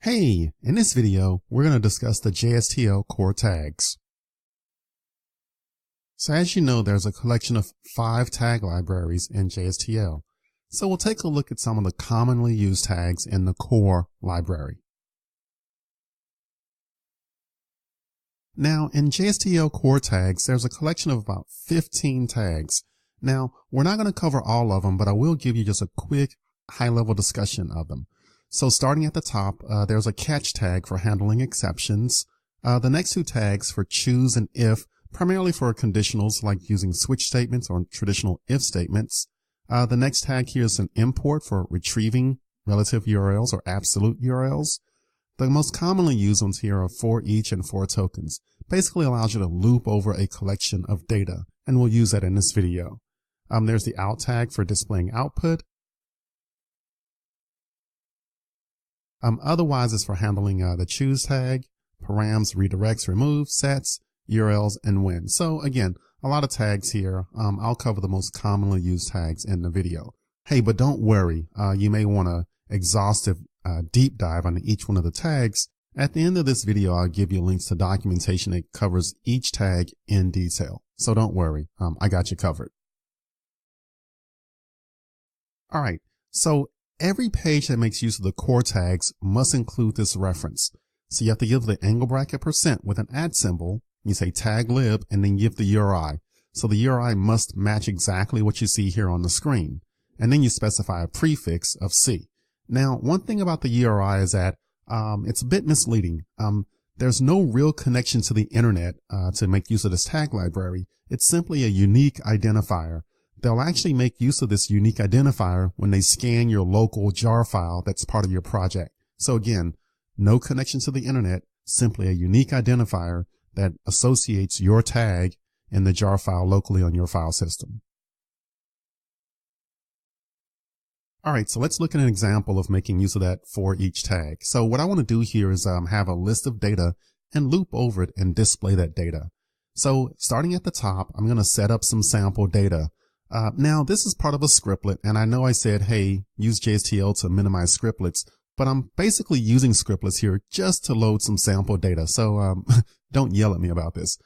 Hey, in this video, we're going to discuss the JSTL core tags. So as you know, there's a collection of 5 tag libraries in JSTL. So we'll take a look at some of the commonly used tags in the core library. Now, in JSTL core tags, there's a collection of about 15 tags. Now, we're not going to cover all of them, but I will give you just a quick high-level discussion of them. So starting at the top, there's a catch tag for handling exceptions. The next 2 tags for choose and if, primarily for conditionals like using switch statements or traditional if statements. The next tag here is an import for retrieving relative URLs or absolute URLs. The most commonly used ones here are for each and for tokens. Basically allows you to loop over a collection of data, and we'll use that in this video. There's the out tag for displaying output. Otherwise, it's for handling the choose tag, params, redirects, removes, sets, URLs, and when. So again, a lot of tags here. I'll cover the most commonly used tags in the video. Hey, but don't worry. You may want an exhaustive deep dive on each one of the tags. At the end of this video, I'll give you links to documentation that covers each tag in detail. So don't worry. I got you covered. All right. So every page that makes use of the core tags must include this reference. So you have to give the angle bracket % with an @ symbol. You say tag lib and then give the URI. So the URI must match exactly what you see here on the screen. And then you specify a prefix of C. Now, one thing about the URI is that it's a bit misleading. There's no real connection to the internet to make use of this tag library. It's simply a unique identifier. They'll actually make use of this unique identifier when they scan your local jar file that's part of your project. So again, no connection to the internet, simply a unique identifier that associates your tag in the jar file locally on your file system. All right, so let's look at an example of making use of that for each tag. So what I want to do here is have a list of data and loop over it and display that data. So starting at the top, I'm going to set up some sample data. Now this is part of a scriptlet, and I know I said, hey, use JSTL to minimize scriptlets, but I'm basically using scriptlets here just to load some sample data. So don't yell at me about this.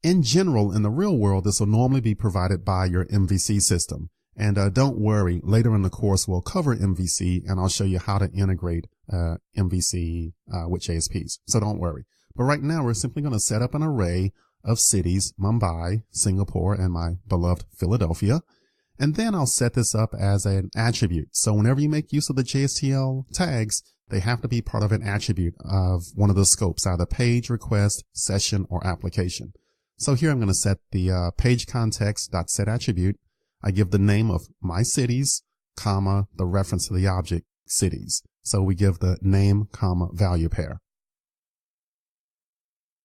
In general, in the real world, this will normally be provided by your MVC system. And don't worry, later in the course, we'll cover MVC and I'll show you how to integrate MVC with JSPs. So don't worry. But right now, we're simply going to set up an array of cities, Mumbai, Singapore, and my beloved Philadelphia. And then I'll set this up as an attribute. So whenever you make use of the JSTL tags, they have to be part of an attribute of one of the scopes, either page, request, session, or application. So here I'm going to set the page context.set attribute. I give the name of my cities, comma, the reference to the object, cities. So we give the name, comma, value pair.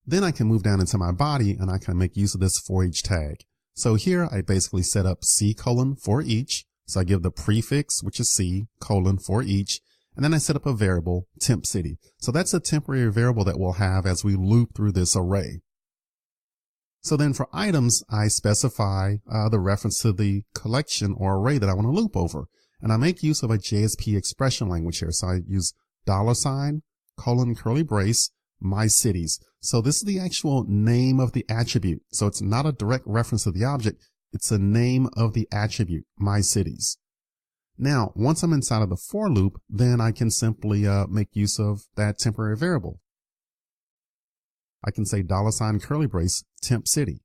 Then I can move down into my body and I can make use of this for each tag. So here I basically set up C : for each. So I give the prefix, which is C : for each. And then I set up a variable, temp city. So that's a temporary variable that we'll have as we loop through this array. So then for items, I specify the reference to the collection or array that I want to loop over. And I make use of a JSP expression language here. So I use $, curly brace, my cities. So this is the actual name of the attribute. So it's not a direct reference to the object. It's a name of the attribute, my cities. Now, once I'm inside of the for loop, then I can simply make use of that temporary variable. I can say $ curly brace temp city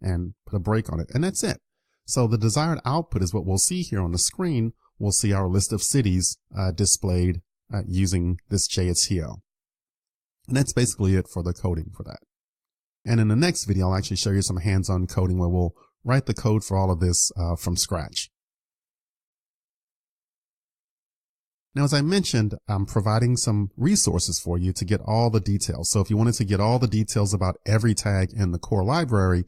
and put a break on it. And that's it. So the desired output is what we'll see here on the screen. We'll see our list of cities displayed using this JSTL. And that's basically it for the coding for that. And in the next video, I'll actually show you some hands-on coding where we'll write the code for all of this from scratch. Now, as I mentioned, I'm providing some resources for you to get all the details. So if you wanted to get all the details about every tag in the core library,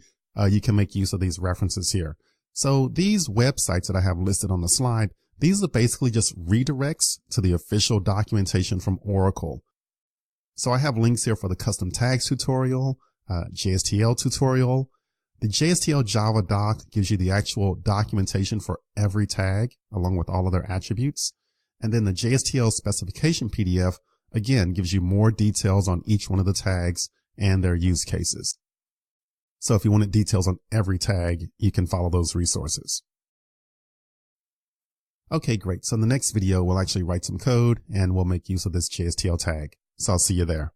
you can make use of these references here. So these websites that I have listed on the slide, these are basically just redirects to the official documentation from Oracle. So I have links here for the custom tags tutorial, JSTL tutorial. The JSTL Java doc gives you the actual documentation for every tag along with all of their attributes. And then the JSTL specification PDF again, gives you more details on each one of the tags and their use cases. So if you wanted details on every tag, you can follow those resources. Okay, great. So in the next video, we'll actually write some code and we'll make use of this JSTL tag. So I'll see you there.